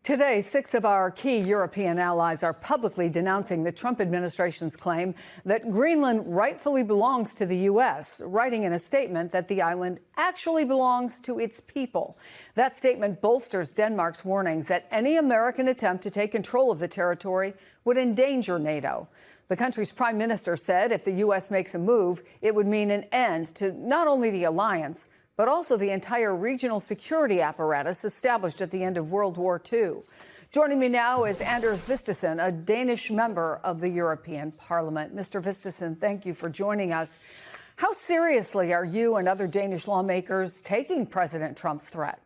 Today, 6 of our key European allies are publicly denouncing the Trump administration's claim that Greenland rightfully belongs to the U.S., writing in a statement that the island actually belongs to its people. That statement bolsters Denmark's warnings that any American attempt to take control of the territory would endanger NATO. The country's prime minister said if the U.S. makes a move, it would mean an end to not only the alliance, but also the entire regional security apparatus established at the end of World War II. Joining me now is Anders Vistisen, a Danish member of the European Parliament. Mr. Vistisen, thank you for joining us. How seriously are you and other Danish lawmakers taking President Trump's threat?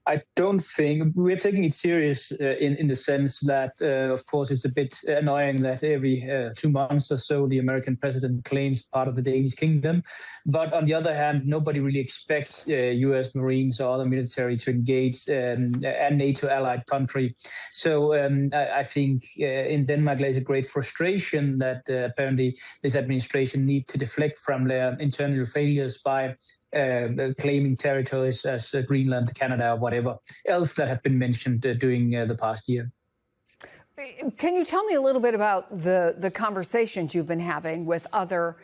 I don't think we're taking it serious in the sense that, of course, it's a bit annoying that every 2 months or so the American president claims part of the Danish kingdom. But on the other hand, nobody really expects U.S. Marines or other military to engage a NATO allied country. So I think in Denmark there's a great frustration that apparently this administration needs to deflect from their internal failures by claiming territories as Greenland, Canada, or whatever else that have been mentioned during the past year. Can you tell me a little bit about the conversations you've been having with other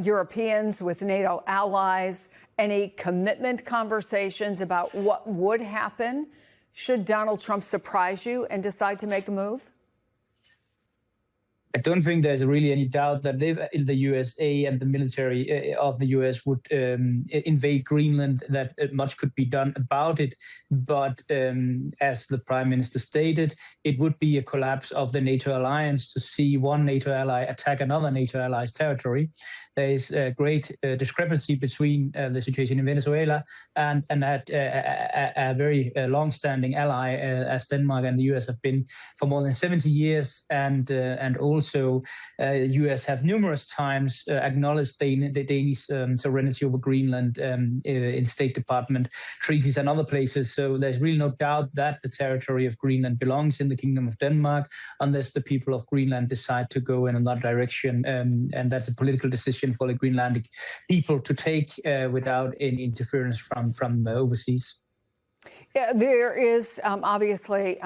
Europeans, with NATO allies, any commitment conversations about what would happen should Donald Trump surprise you and decide to make a move? I don't think there's really any doubt that in the USA and the military of the US would invade Greenland, that much could be done about it. But as the Prime Minister stated, it would be a collapse of the NATO alliance to see one NATO ally attack another NATO ally's territory. There is a great discrepancy between the situation in Venezuela and that a very long-standing ally as Denmark and the US have been for more than 70 years, and also U.S. have numerous times acknowledged the Danish sovereignty over Greenland in State Department treaties and other places. So there's really no doubt that the territory of Greenland belongs in the Kingdom of Denmark, unless the people of Greenland decide to go in another direction. And that's a political decision for the Greenlandic people to take without any interference from overseas. Yeah, there is obviously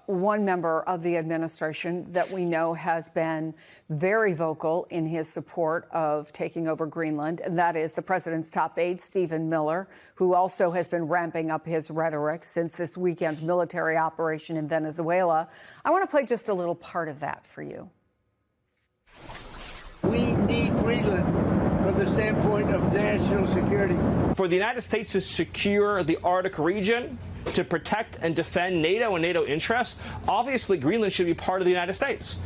one member of the administration that we know has been very vocal in his support of taking over Greenland, and that is the president's top aide, Stephen Miller, who also has been ramping up his rhetoric since this weekend's military operation in Venezuela. I want to play just a little part of that for you. We need Greenland from the standpoint of national security. For the United States to secure the Arctic region, to protect and defend NATO and NATO interests, obviously Greenland should be part of the United States.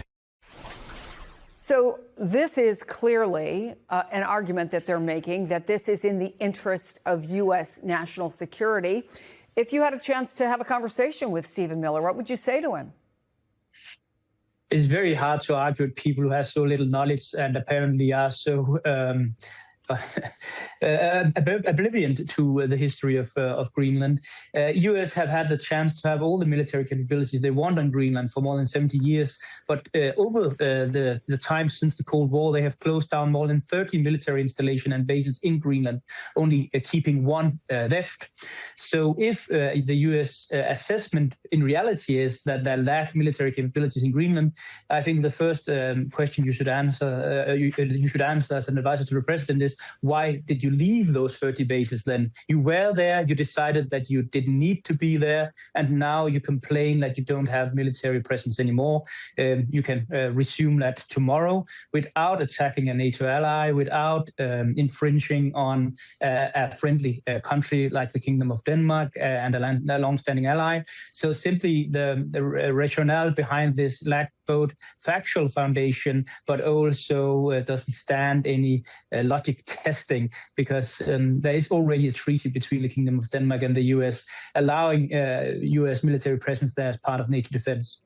So this is clearly an argument that they're making, that this is in the interest of U.S. national security. If you had a chance to have a conversation with Stephen Miller, what would you say to him? It's very hard to argue with people who have so little knowledge and apparently are so oblivion to the history of Greenland. U.S. have had the chance to have all the military capabilities they want on Greenland for more than 70 years. But over the time since the Cold War, they have closed down more than 30 military installations and bases in Greenland, only keeping one left. So if the U.S. assessment in reality is that they lack military capabilities in Greenland, I think the first question you should answer, you should answer as an advisor to the president is, why did you leave those 30 bases then? You were there, you decided that you didn't need to be there, and now you complain that you don't have military presence anymore. You can resume that tomorrow without attacking a NATO ally, without infringing on a friendly country like the Kingdom of Denmark and a long-standing ally. So simply the rationale behind this lack both factual foundation, but also doesn't stand any logic testing, because there is already a treaty between the Kingdom of Denmark and the U.S. allowing U.S. military presence there as part of NATO defense.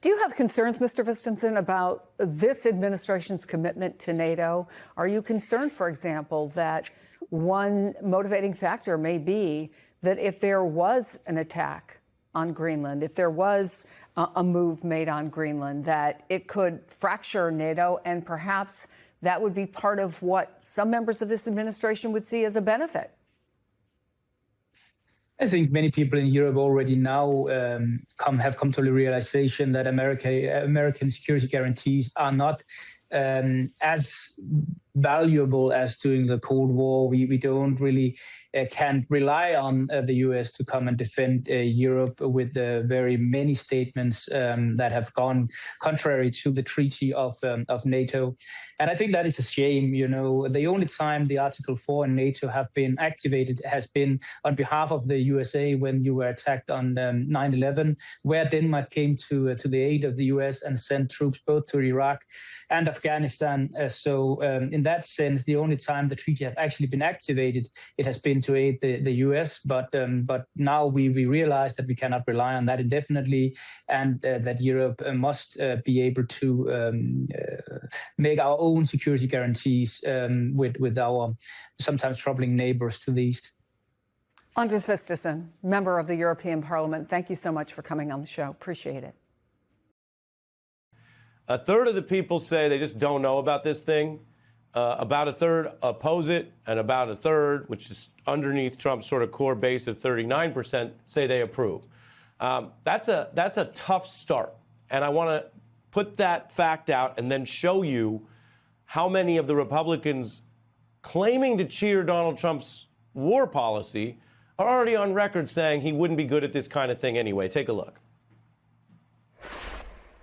Do you have concerns, Mr. Vistisen, about this administration's commitment to NATO? Are you concerned, for example, that one motivating factor may be that if there was an attack on Greenland, if there was a move made on Greenland, that it could fracture NATO, and perhaps that would be part of what some members of this administration would see as a benefit? I think many people in Europe already now have come to the realization that American security guarantees are not as valuable as during the Cold War. We don't really can't rely on the US to come and defend Europe with the very many statements that have gone contrary to the treaty of NATO. And I think that is a shame. You know, the only time the Article 4 in NATO have been activated has been on behalf of the USA when you were attacked on 9/11, where Denmark came to the aid of the US and sent troops both to Iraq and Afghanistan. So in that sense, the only time the treaty has actually been activated, it has been to aid the US. But now we realize that we cannot rely on that indefinitely, and that Europe must be able to make our own security guarantees with our sometimes troubling neighbors to the east. Anders Vistisen, member of the European Parliament, thank you so much for coming on the show. Appreciate it. A third of the people say they just don't know about this thing. About a third oppose it, and about a third, which is underneath Trump's sort of core base of 39%, say they approve. That's a tough start. And I want to put that fact out and then show you how many of the Republicans claiming to cheer Donald Trump's war policy are already on record saying he wouldn't be good at this kind of thing anyway. Take a look.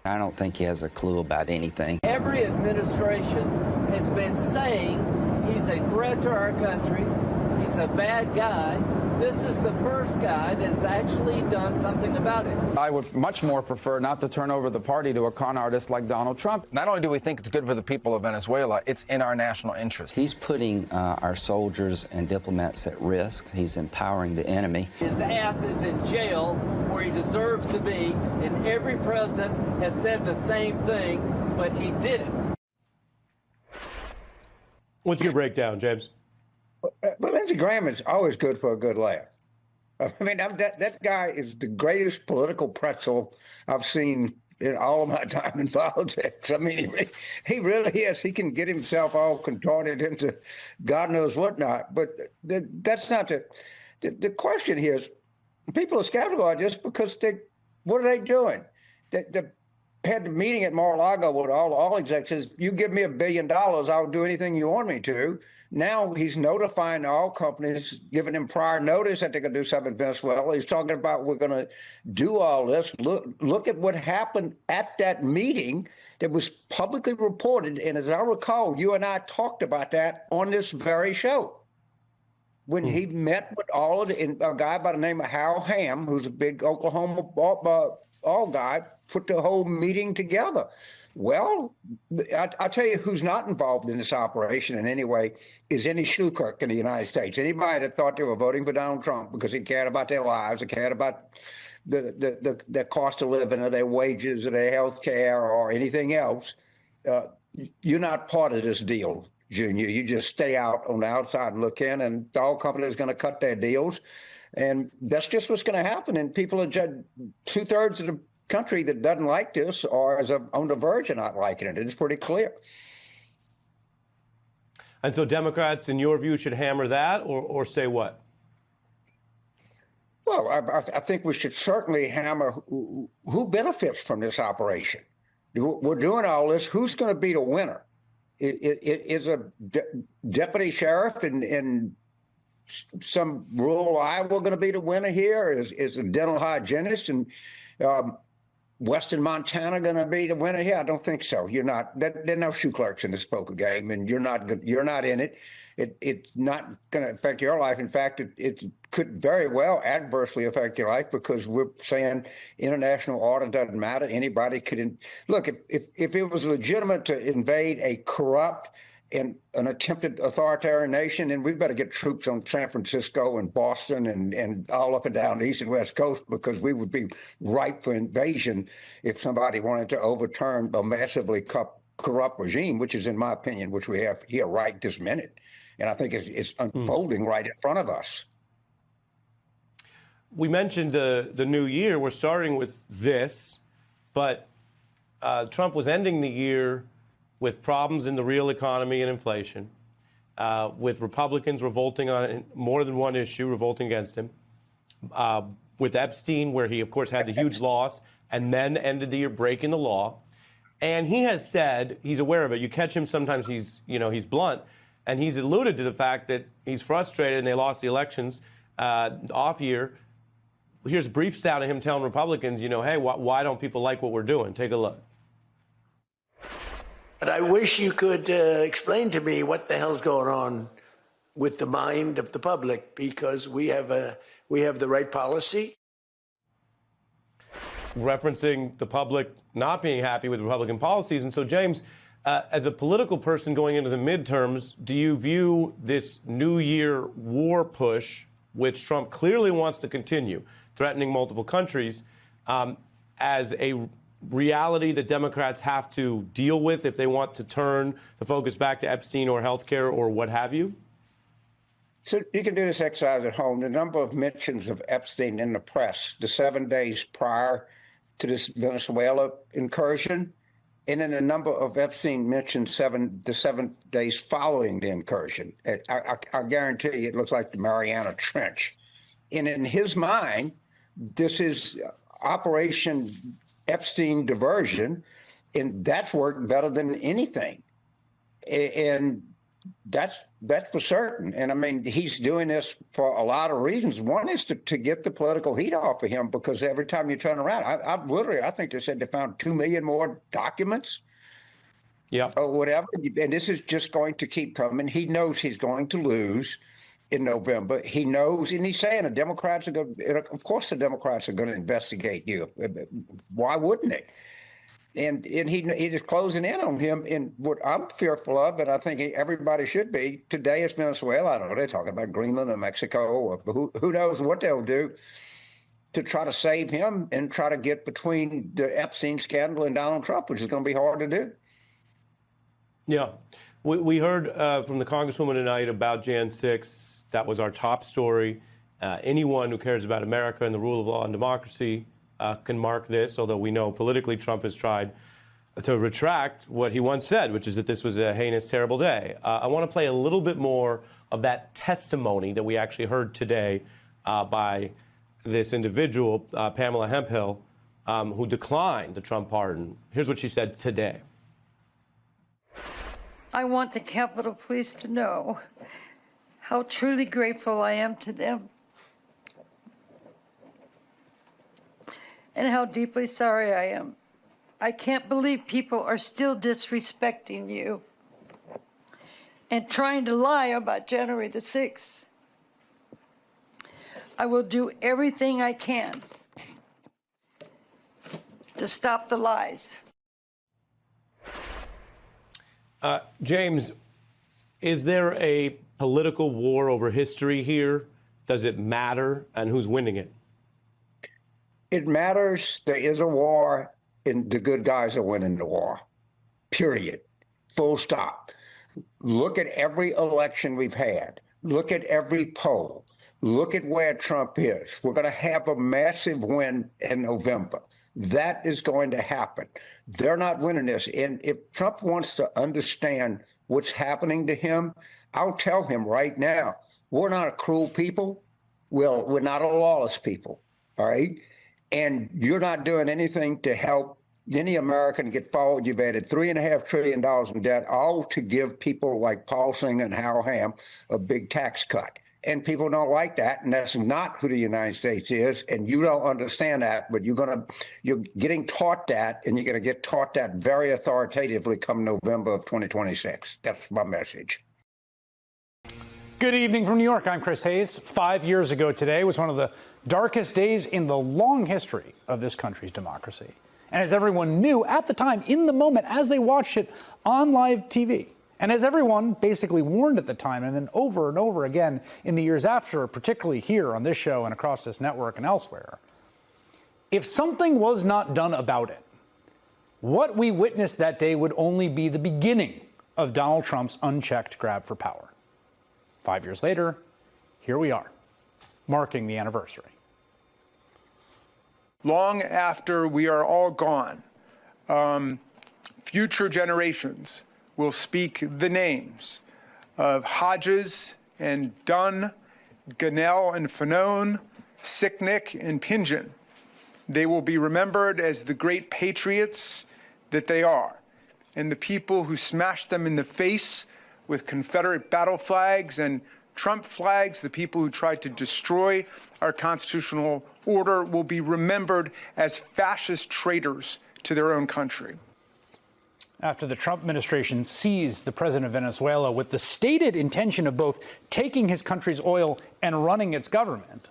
I don't think he has a clue about anything. Every administration has been saying he's a threat to our country, he's a bad guy. This is the first guy that's actually done something about it. I would much more prefer not to turn over the party to a con artist like Donald Trump. Not only do we think it's good for the people of Venezuela, it's in our national interest. He's putting our soldiers and diplomats at risk. He's empowering the enemy. His ass is in jail where he deserves to be, and every president has said the same thing, but he didn't. What's your breakdown, James? But Lindsey Graham is always good for a good laugh. I mean, that guy is the greatest political pretzel I've seen in all of my time in politics. I mean, he really is. He can get himself all contorted into God knows what not. But that's not the question here is people are skeptical of this because what are they doing? They had a meeting at Mar-a-Lago with all executives. You give me $1 billion, I'll do anything you want me to. Now he's notifying all companies, giving them prior notice that they're going to do something in Venezuela. He's talking about we're going to do all this. Look at what happened at that meeting that was publicly reported. And as I recall, you and I talked about that on this very show. When he met with all of a guy by the name of Hal Ham, who's a big Oklahoma all guy, put the whole meeting together. Well, I tell you who's not involved in this operation in any way is any Schlukerk in the United States. Anybody that thought they were voting for Donald Trump because he cared about their lives, he cared about the cost of living or their wages or their health care or anything else, you're not part of this deal, Junior. You just stay out on the outside and look in, and the oil company is going to cut their deals. And that's just what's going to happen. And people are two-thirds of the country that doesn't like this or is on the verge of not liking it. It's pretty clear. And so Democrats, in your view, should hammer that or say what? Well, I think we should certainly hammer who benefits from this operation. We're doing all this. Who's going to be the winner? Is a deputy sheriff in some rural Iowa going to be the winner here? Is a dental hygienist and Western Montana going to be the winner here? I don't think so. You're not. There are no shoe clerks in this poker game, and you're not in it. It's not going to affect your life. In fact, it could very well adversely affect your life because we're saying international order doesn't matter. Anybody could look if it was legitimate to invade a corrupt and an attempted authoritarian nation, and we better get troops on San Francisco and Boston and all up and down the East and West Coast because we would be ripe for invasion if somebody wanted to overturn a massively corrupt regime, which is, in my opinion, which we have here right this minute. And I think it's unfolding right in front of us. We mentioned the new year. We're starting with this, but Trump was ending the year with problems in the real economy and inflation, with Republicans revolting on more than one issue, revolting against him, with Epstein, where he, of course, had the huge loss and then ended the year breaking the law. And he has said, he's aware of it. You catch him sometimes, he's blunt. And he's alluded to the fact that he's frustrated and they lost the elections off year. Here's a brief sound of him telling Republicans, hey, why don't people like what we're doing? Take a look. But I wish you could explain to me what the hell's going on with the mind of the public, because we have the right policy. Referencing the public not being happy with Republican policies. And so, James, as a political person going into the midterms, do you view this New Year war push, which Trump clearly wants to continue, threatening multiple countries, as a reality that Democrats have to deal with if they want to turn the focus back to Epstein or healthcare or what have you? So you can do this exercise at home. The number of mentions of Epstein in the press, the 7 days prior to this Venezuela incursion, and then the number of Epstein mentions the 7 days following the incursion. I guarantee you it looks like the Mariana Trench. And in his mind, this is Operation Epstein diversion, and that's worked better than anything. And that's for certain. And I mean, he's doing this for a lot of reasons. One is to get the political heat off of him, because every time you turn around, I think they said they found 2 million more documents. Yeah. Or whatever. And this is just going to keep coming. He knows he's going to lose in November. He knows, and he's saying the Democrats are going to, of course the Democrats are going to investigate you. Why wouldn't they? And he's closing in on him. And what I'm fearful of, and I think everybody should be, today is Venezuela. I don't know, they're talking about Greenland or Mexico, or who knows what they'll do to try to save him and try to get between the Epstein scandal and Donald Trump, which is going to be hard to do. Yeah. We heard from the Congresswoman tonight about Jan 6. That was our top story. Anyone who cares about America and the rule of law and democracy can mark this, although we know politically Trump has tried to retract what he once said, which is that this was a heinous, terrible day. I want to play a little bit more of that testimony that we actually heard today by this individual, Pamela Hemphill, who declined the Trump pardon. Here's what she said today. I want the Capitol Police to know how truly grateful I am to them, and how deeply sorry I am. I can't believe people are still disrespecting you and trying to lie about January the 6th. I will do everything I can to stop the lies. James, is there a political war over history here? Does it matter? And who's winning it? It matters. There is a war, and the good guys are winning the war. Period. Full stop. Look at every election we've had. Look at every poll. Look at where Trump is. We're going to have a massive win in November. That is going to happen. They're not winning this. And if Trump wants to understand what's happening to him, I'll tell him right now, we're not a cruel people. Well, we're not a lawless people. All right. And you're not doing anything to help any American get forward. You've added $3.5 trillion in debt, all to give people like Paul Singer and Hal Ham a big tax cut. And people don't like that, and that's not who the United States is. And you don't understand that, but you're getting taught that, and you're going to get taught that very authoritatively come November of 2026. That's my message. Good evening from New York. I'm Chris Hayes. 5 years ago today was one of the darkest days in the long history of this country's democracy. And as everyone knew at the time, in the moment, as they watched it on live TV, and as everyone basically warned at the time, and then over and over again in the years after, particularly here on this show and across this network and elsewhere, if something was not done about it, what we witnessed that day would only be the beginning of Donald Trump's unchecked grab for power. 5 years later, here we are, marking the anniversary. Long after we are all gone, future generations will speak the names of Hodges and Dunn, Gonell and Fanone, Sicknick, and Pingen. They will be remembered as the great patriots that they are, and the people who smashed them in the face with Confederate battle flags and Trump flags, the people who tried to destroy our constitutional order, will be remembered as fascist traitors to their own country. After the Trump administration seized the president of Venezuela with the stated intention of both taking his country's oil and running its government,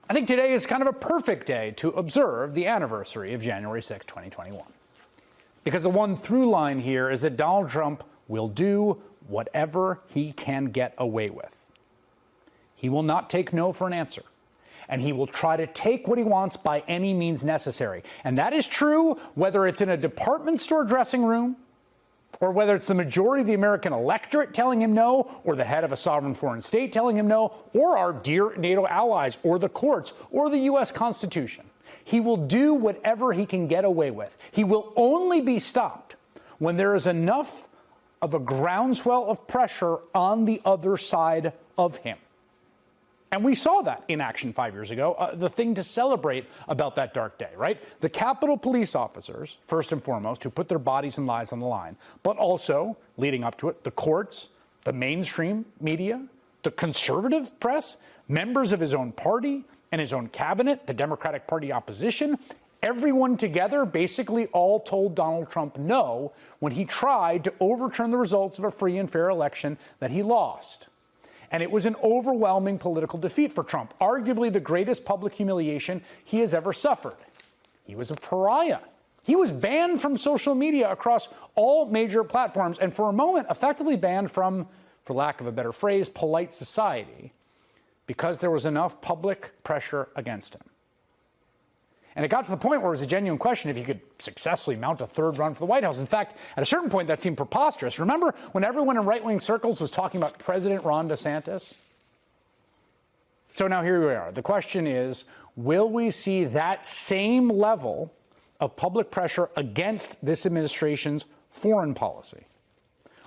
I think today is kind of a perfect day to observe the anniversary of January 6, 2021. Because the one through line here is that Donald Trump will do whatever he can get away with. He will not take no for an answer. And he will try to take what he wants by any means necessary. And that is true whether it's in a department store dressing room, or whether it's the majority of the American electorate telling him no, or the head of a sovereign foreign state telling him no, or our dear NATO allies, or the courts, or the U.S. Constitution. He will do whatever he can get away with. He will only be stopped when there is enough of a groundswell of pressure on the other side of him. And we saw that in action 5 years ago, the thing to celebrate about that dark day, right? The Capitol police officers, first and foremost, who put their bodies and lives on the line, but also, leading up to it, the courts, the mainstream media, the conservative press, members of his own party and his own cabinet, the Democratic Party opposition, everyone together basically all told Donald Trump no when he tried to overturn the results of a free and fair election that he lost. And it was an overwhelming political defeat for Trump, arguably the greatest public humiliation he has ever suffered. He was a pariah. He was banned from social media across all major platforms, and for a moment effectively banned from, for lack of a better phrase, polite society, because there was enough public pressure against him. And it got to the point where it was a genuine question if he could successfully mount a third run for the White House. In fact, at a certain point, that seemed preposterous. Remember when everyone in right-wing circles was talking about President Ron DeSantis? So now here we are. The question is, will we see that same level of public pressure against this administration's foreign policy?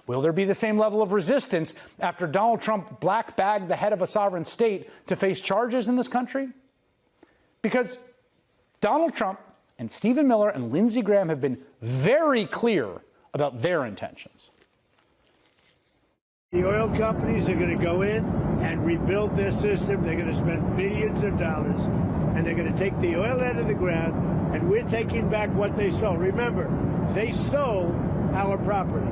Will there be the same level of resistance after Donald Trump black-bagged the head of a sovereign state to face charges in this country? Because Donald Trump and Stephen Miller and Lindsey Graham have been very clear about their intentions. The oil companies are going to go in and rebuild their system. They're going to spend billions of dollars, and they're going to take the oil out of the ground, and we're taking back what they stole. Remember, they stole our property.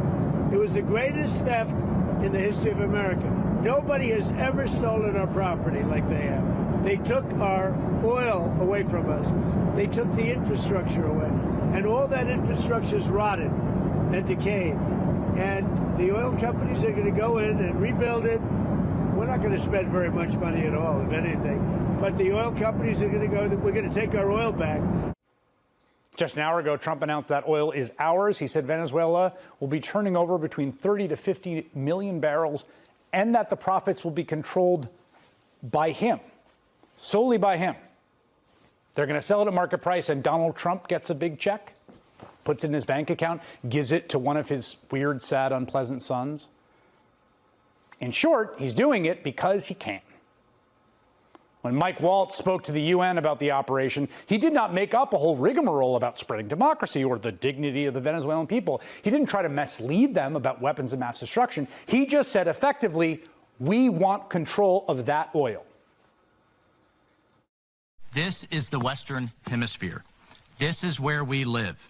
It was the greatest theft in the history of America. Nobody has ever stolen our property like they have. They took our oil away from us. They took the infrastructure away. And all that infrastructure is rotted and decayed. And the oil companies are going to go in and rebuild it. We're not going to spend very much money at all, if anything. But the oil companies are going to go, we're going to take our oil back. Just an hour ago, Trump announced that oil is ours. He said Venezuela will be turning over between 30 to 50 million barrels and that the profits will be controlled by him. Solely by him. They're going to sell it at market price, and Donald Trump gets a big check, puts it in his bank account, gives it to one of his weird, sad, unpleasant sons. In short, he's doing it because he can. When Mike Waltz spoke to the UN about the operation, he did not make up a whole rigmarole about spreading democracy or the dignity of the Venezuelan people. He didn't try to mislead them about weapons of mass destruction. He just said effectively, we want control of that oil. This is the Western Hemisphere. This is where we live.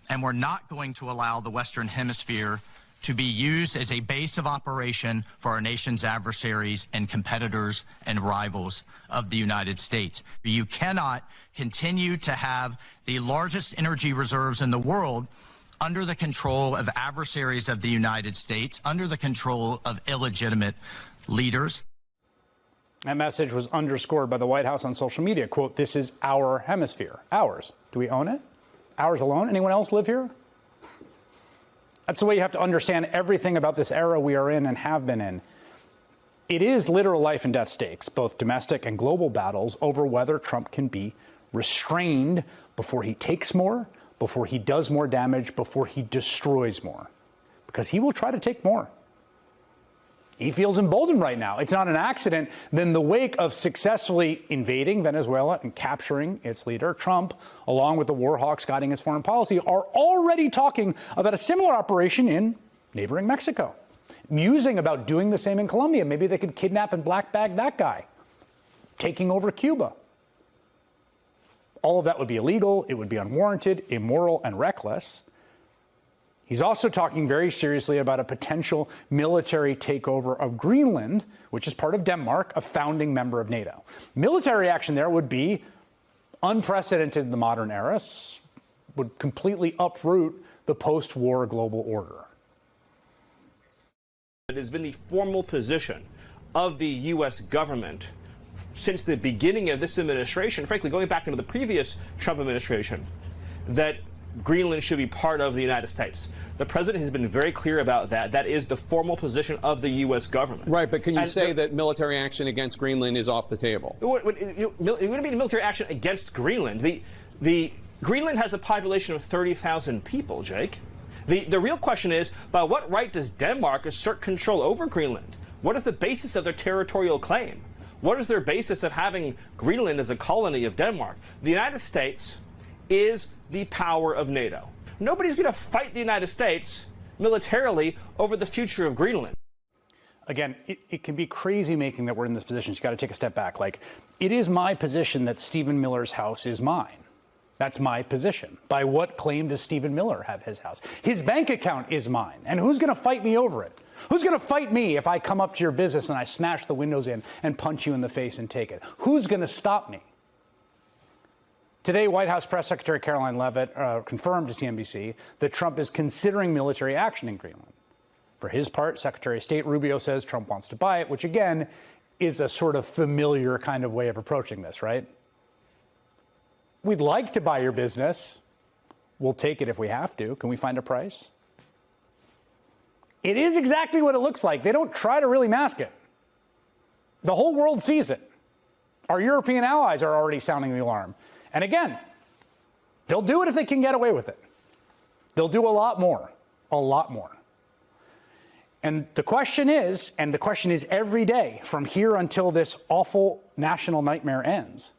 And we're not going to allow the Western Hemisphere to be used as a base of operation for our nation's adversaries and competitors and rivals of the United States. You cannot continue to have the largest energy reserves in the world under the control of adversaries of the United States, under the control of illegitimate leaders. That message was underscored by the White House on social media. Quote, this is our hemisphere. Ours. Do we own it? Ours alone? Anyone else live here? That's the way you have to understand everything about this era we are in and have been in. It is literal life and death stakes, both domestic and global battles over whether Trump can be restrained before he takes more, before he does more damage, before he destroys more. Because he will try to take more. He feels emboldened right now. It's not an accident. Then the wake of successfully invading Venezuela and capturing its leader, Trump, along with the war hawks guiding his foreign policy, are already talking about a similar operation in neighboring Mexico, musing about doing the same in Colombia. Maybe they could kidnap and black bag that guy, taking over Cuba. All of that would be illegal. It would be unwarranted, immoral, and reckless. He's also talking very seriously about a potential military takeover of Greenland, which is part of Denmark, a founding member of NATO. Military action there would be unprecedented in the modern era, would completely uproot the post-war global order. It has been the formal position of the U.S. government since the beginning of this administration, frankly, going back into the previous Trump administration, that Greenland should be part of the United States. The president has been very clear about that. That is the formal position of the U.S. government. Right, but can you say that military action against Greenland is off the table? It wouldn't be military action against Greenland. The Greenland has a population of 30,000 people, Jake. The real question is, by what right does Denmark assert control over Greenland? What is the basis of their territorial claim? What is their basis of having Greenland as a colony of Denmark? The United States is the power of NATO. Nobody's going to fight the United States militarily over the future of Greenland. Again, it can be crazy making that we're in this position. You've got to take a step back. Like, it is my position that Stephen Miller's house is mine. That's my position. By what claim does Stephen Miller have his house? His bank account is mine. And who's going to fight me over it? Who's going to fight me if I come up to your business and I smash the windows in and punch you in the face and take it? Who's going to stop me? Today, White House Press Secretary Caroline Leavitt confirmed to CNBC that Trump is considering military action in Greenland. For his part, Secretary of State Rubio says Trump wants to buy it, which again is a sort of familiar kind of way of approaching this, right? We'd like to buy your business. We'll take it if we have to. Can we find a price? It is exactly what it looks like. They don't try to really mask it. The whole world sees it. Our European allies are already sounding the alarm. And again, they'll do it if they can get away with it. They'll do a lot more, a lot more. And the question is every day from here until this awful national nightmare ends,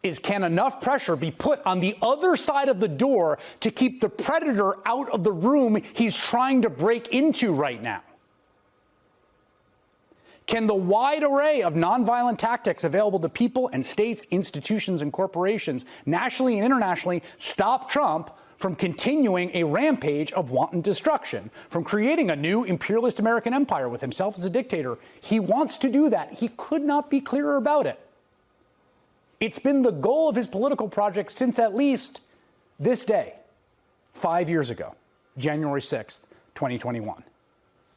is can enough pressure be put on the other side of the door to keep the predator out of the room he's trying to break into right now? Can the wide array of nonviolent tactics available to people and states, institutions, and corporations, nationally and internationally, stop Trump from continuing a rampage of wanton destruction, from creating a new imperialist American empire with himself as a dictator? He wants to do that. He could not be clearer about it. It's been the goal of his political project since at least this day, 5 years ago, January 6th, 2021.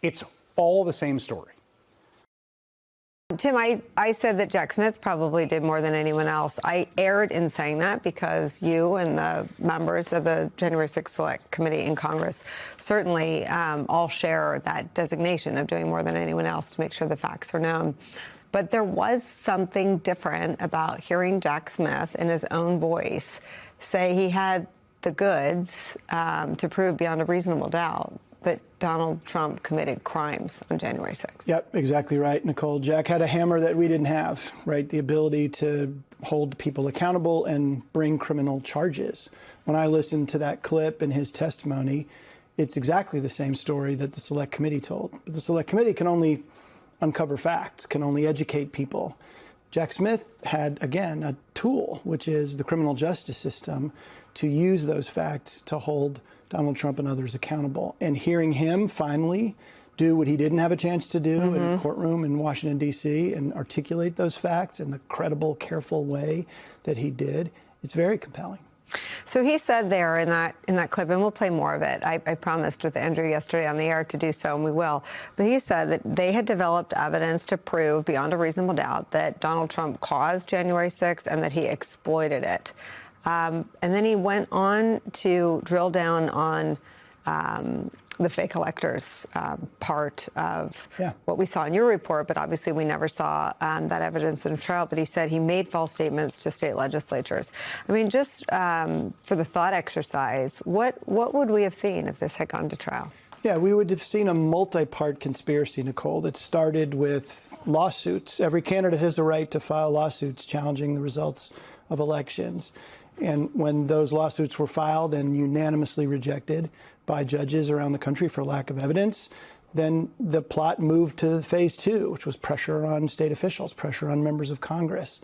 It's all the same story. Tim, I said that Jack Smith probably did more than anyone else. I erred in saying that because you and the members of the January 6th Select Committee in Congress certainly all share that designation of doing more than anyone else to make sure the facts are known. But there was something different about hearing Jack Smith in his own voice say he had the goods to prove beyond a reasonable doubt that Donald Trump committed crimes on January 6th. Yep, exactly right, Nicole. Jack had a hammer that we didn't have, right? The ability to hold people accountable and bring criminal charges. When I listened to that clip in his testimony, it's exactly the same story that the Select Committee told. But the Select Committee can only uncover facts, can only educate people. Jack Smith had, again, a tool, which is the criminal justice system, to use those facts to hold Donald Trump and others accountable. And hearing him finally do what he didn't have a chance to do in a courtroom in Washington, D.C., and articulate those facts in the credible, careful way that he did, it's very compelling. So he said there in that clip, and we'll play more of it. I promised with Andrew yesterday on the air to do so, and we will. But he said that they had developed evidence to prove beyond a reasonable doubt that Donald Trump caused January 6th and that he exploited it. And then he went on to drill down on the fake electors part of what we saw in your report, but obviously we never saw that evidence in a trial. But he said he made false statements to state legislatures. I mean, just for the thought exercise, what would we have seen if this had gone to trial? Yeah, we would have seen a multi-part conspiracy, Nicole, that started with lawsuits. Every candidate has the right to file lawsuits challenging the results of elections. And when those lawsuits were filed and unanimously rejected by judges around the country for lack of evidence, then the plot moved to phase two, which was pressure on state officials, pressure on members of Congress,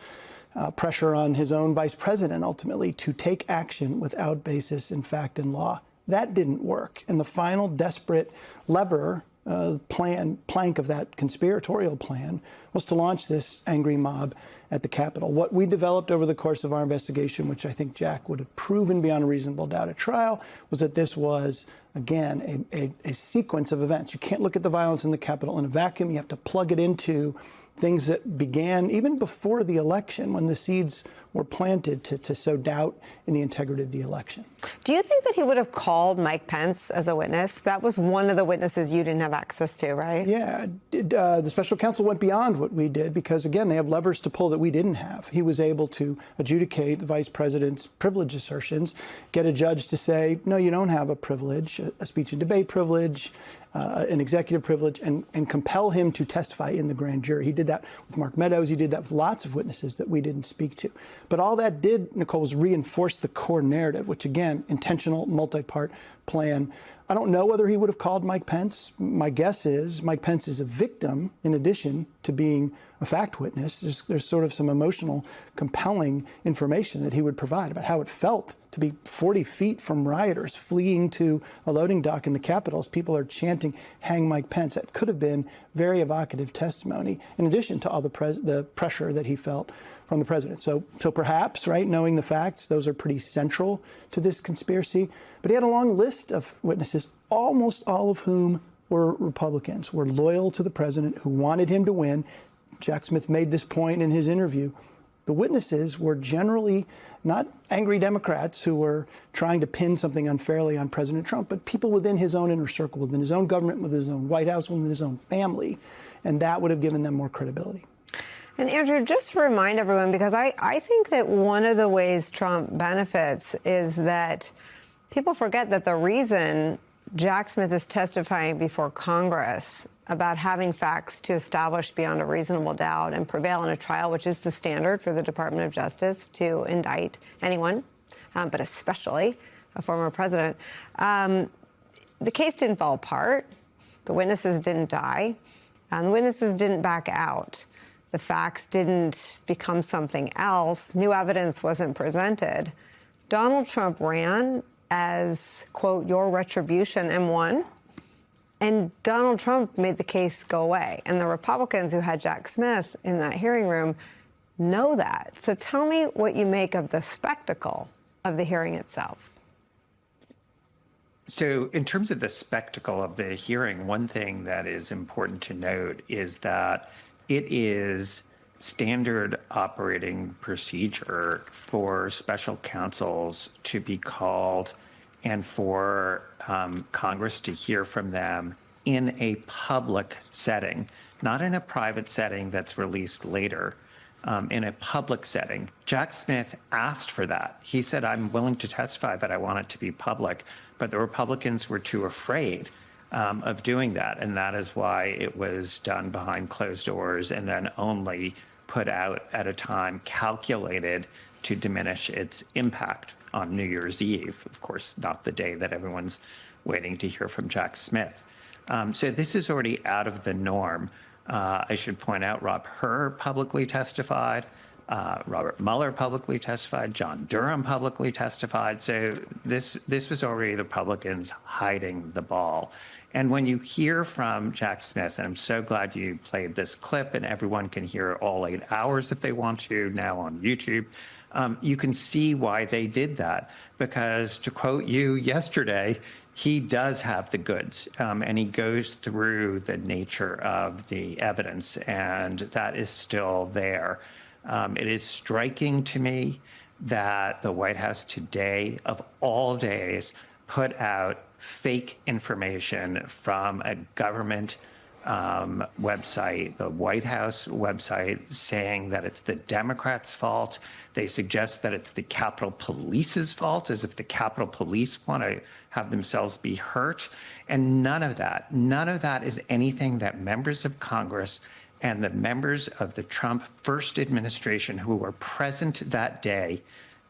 pressure on his own vice president, ultimately, to take action without basis in fact and law. That didn't work. And the final desperate lever plank of that conspiratorial plan was to launch this angry mob at the Capitol. What we developed over the course of our investigation, which I think Jack would have proven beyond a reasonable doubt at trial, was that this was, again, a sequence of events. You can't look at the violence in the Capitol in a vacuum. You have to plug it into things that began even before the election, when the seeds were planted to sow doubt in the integrity of the election. Do you think that he would have called Mike Pence as a witness? That was one of the witnesses you didn't have access to, right? Yeah. The special counsel went beyond what we did because, again, they have levers to pull that we didn't have. He was able to adjudicate the vice president's privilege assertions, get a judge to say, no, you don't have a privilege, a speech and debate privilege, an executive privilege, and compel him to testify in the grand jury. He did that with Mark Meadows. He did that with lots of witnesses that we didn't speak to. But all that did, Nicole, was reinforce the core narrative, which, again, intentional, multi-part plan. I don't know whether he would have called Mike Pence. My guess is Mike Pence is a victim in addition to being a fact witness. There's sort of some emotional, compelling information that he would provide about how it felt to be 40 feet from rioters fleeing to a loading dock in the Capitol as people are chanting, "Hang Mike Pence." That could have been very evocative testimony, in addition to all the pressure that he felt from the president. So perhaps, right, knowing the facts, those are pretty central to this conspiracy. But he had a long list of witnesses, almost all of whom were Republicans, were loyal to the president, who wanted him to win. Jack Smith made this point in his interview. The witnesses were generally not angry Democrats who were trying to pin something unfairly on President Trump, but people within his own inner circle, within his own government, within his own White House, within his own family. And that would have given them more credibility. And Andrew, just to remind everyone, because I think that one of the ways Trump benefits is that people forget that the reason Jack Smith is testifying before Congress about having facts to establish beyond a reasonable doubt and prevail in a trial, which is the standard for the Department of Justice to indict anyone, but especially a former president. The case didn't fall apart. The witnesses didn't die. And the witnesses didn't back out. The facts didn't become something else. New evidence wasn't presented. Donald Trump ran as, quote, your retribution, and won. And Donald Trump made the case go away. And the Republicans who had Jack Smith in that hearing room know that. So tell me what you make of the spectacle of the hearing itself. So in terms of the spectacle of the hearing, one thing that is important to note is that it is standard operating procedure for special counsels to be called and for Congress to hear from them in a public setting, not in a private setting that's released later, in a public setting. Jack Smith asked for that. He said, I'm willing to testify, but I want it to be public. But the Republicans were too afraid of doing that. And that is why it was done behind closed doors and then only put out at a time calculated to diminish its impact on New Year's Eve. Of course, not the day that everyone's waiting to hear from Jack Smith. So this is already out of the norm. I should point out Rob Hur publicly testified. Robert Mueller publicly testified. John Durham publicly testified. So this was already the Republicans hiding the ball. And when you hear from Jack Smith, and I'm so glad you played this clip, and everyone can hear all 8 hours if they want to now on YouTube, you can see why they did that. Because to quote you yesterday, he does have the goods, and he goes through the nature of the evidence, and that is still there. It is striking to me that the White House today, of all days, put out fake information from a government website, the White House website, saying that it's the Democrats' fault. They suggest that it's the Capitol Police's fault, as if the Capitol Police want to have themselves be hurt. And none of that is anything that members of Congress and the members of the Trump first administration who were present that day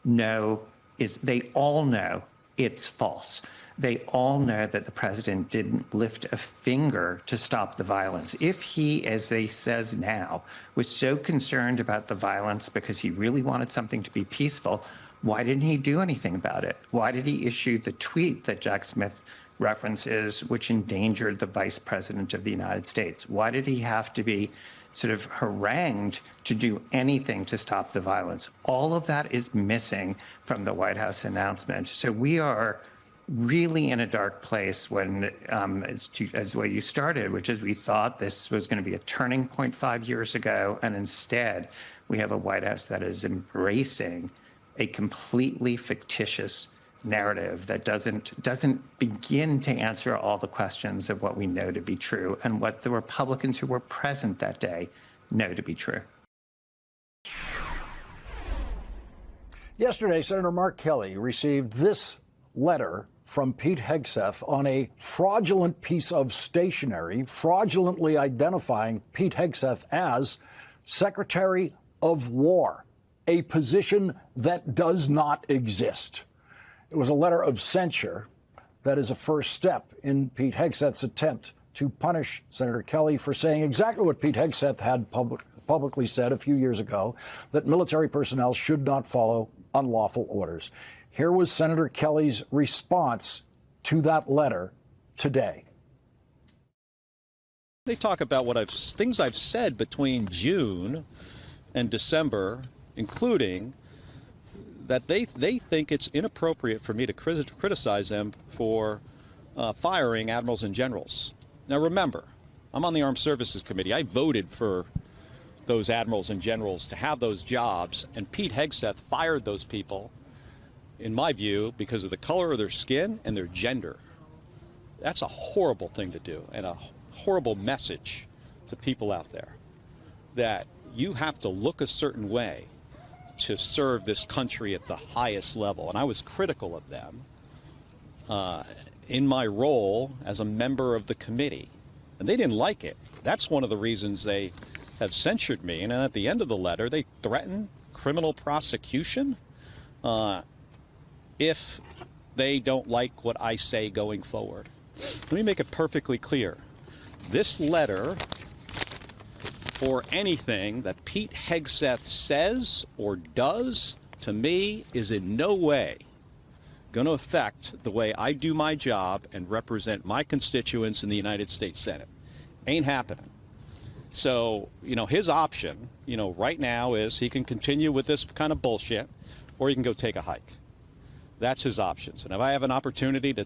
they all know it's false. They all know that the president didn't lift a finger to stop the violence. If he, as they says now, was so concerned about the violence because he really wanted something to be peaceful, why didn't he do anything about it? Why did he issue the tweet that Jack Smith references, which endangered the vice president of the United States? Why did he have to be sort of harangued to do anything to stop the violence? All of that is missing from the White House announcement. So we are really in a dark place when, as what you started, which is we thought this was going to be a turning point 5 years ago, and instead we have a White House that is embracing a completely fictitious narrative that doesn't begin to answer all the questions of what we know to be true and what the Republicans who were present that day know to be true. Yesterday, Senator Mark Kelly received this letter from Pete Hegseth on a fraudulent piece of stationery, fraudulently identifying Pete Hegseth as Secretary of War, a position that does not exist. It was a letter of censure that is a first step in Pete Hegseth's attempt to punish Senator Kelly for saying exactly what Pete Hegseth had publicly said a few years ago, that military personnel should not follow unlawful orders. Here was Senator Kelly's response to that letter today. They talk about things I've said between June and December, including that they think it's inappropriate for me to criticize them for firing admirals and generals. Now remember, I'm on the Armed Services Committee. I voted for those admirals and generals to have those jobs, and Pete Hegseth fired those people, in my view, because of the color of their skin and their gender. That's a horrible thing to do, and a horrible message to people out there, that you have to look a certain way to serve this country at the highest level. And I was critical of them in my role as a member of the committee, and they didn't like it. That's one of the reasons they have censured me. And at the end of the letter, they threaten criminal prosecution if they don't like what I say going forward. Let me make it perfectly clear. This letter, or anything that Pete Hegseth says or does to me, is in no way going to affect the way I do my job and represent my constituents in the United States Senate. Ain't happening. So, his option, right now is he can continue with this kind of bullshit, or he can go take a hike. That's his options. And if I have an opportunity to,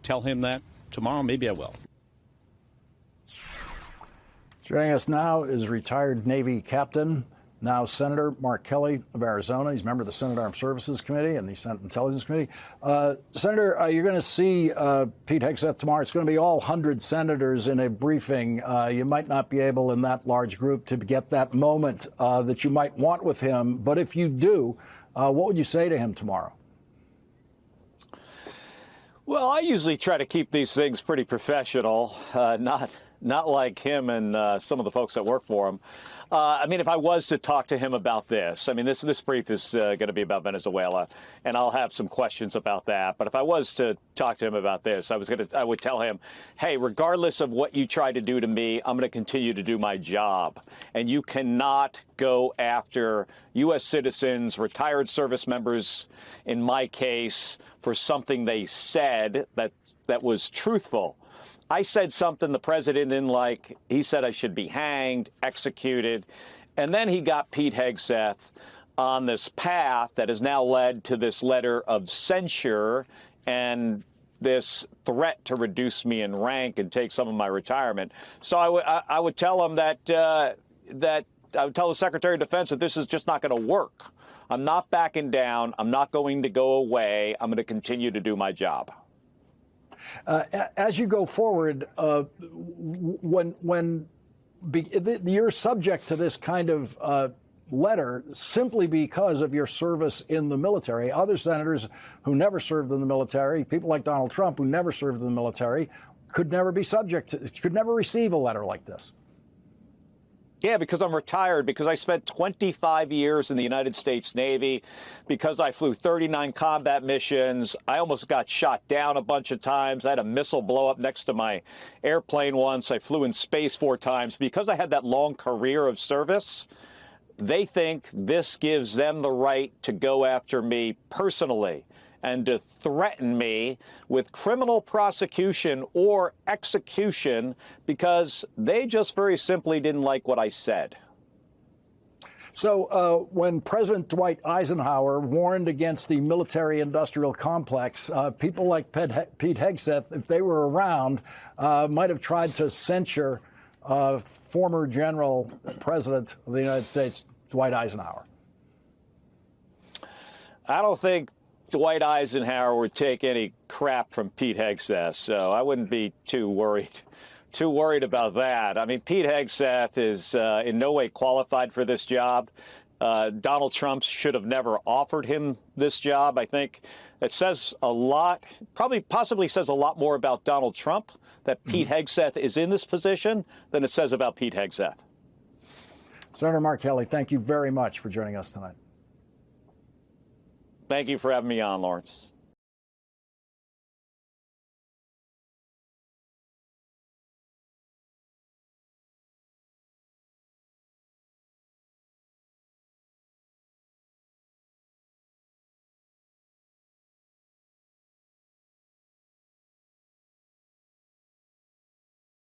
tell him that tomorrow, maybe I will. Joining us now is retired Navy captain, now Senator Mark Kelly of Arizona. He's a member of the Senate Armed Services Committee and the Senate Intelligence Committee. Senator, you're going to see Pete Hegseth tomorrow. It's going to be all 100 senators in a briefing. You might not be able in that large group to get that moment that you might want with him. But if you do, what would you say to him tomorrow? Well, I usually try to keep these things pretty professional, not like him and some of the folks that work for him. If I was to talk to him about this, this brief is going to be about Venezuela, and I'll have some questions about that. But if I was to talk to him about this, I would tell him, hey, regardless of what you try to do to me, I'm going to continue to do my job. And you cannot go after U.S. citizens, retired service members, in my case, for something they said that was truthful. I said something the president didn't like. He said I should be hanged, executed. And then he got Pete Hegseth on this path that has now led to this letter of censure and this threat to reduce me in rank and take some of my retirement. So I would tell him that I would tell the Secretary of Defense that this is just not going to work. I'm not backing down. I'm not going to go away. I'm going to continue to do my job. As you go forward, you're subject to this kind of letter simply because of your service in the military. Other senators who never served in the military, people like Donald Trump who never served in the military, could never receive a letter like this. Yeah, because I'm retired, because I spent 25 years in the United States Navy, because I flew 39 combat missions. I almost got shot down a bunch of times. I had a missile blow up next to my airplane once. I flew in space 4 times. Because I had that long career of service, they think this gives them the right to go after me personally and to threaten me with criminal prosecution or execution because they just very simply didn't like what I said. So when President Dwight Eisenhower warned against the military-industrial complex, people like Pete Hegseth, if they were around, might have tried to censure former General President of the United States, Dwight Eisenhower. I don't think Dwight Eisenhower would take any crap from Pete Hegseth, so I wouldn't be too worried about that. I mean, Pete Hegseth is in no way qualified for this job. Donald Trump should have never offered him this job. I think it says a lot, possibly says a lot more about Donald Trump that Pete Hegseth is in this position than it says about Pete Hegseth. Senator Mark Kelly, thank you very much for joining us tonight. Thank you for having me on, Lawrence.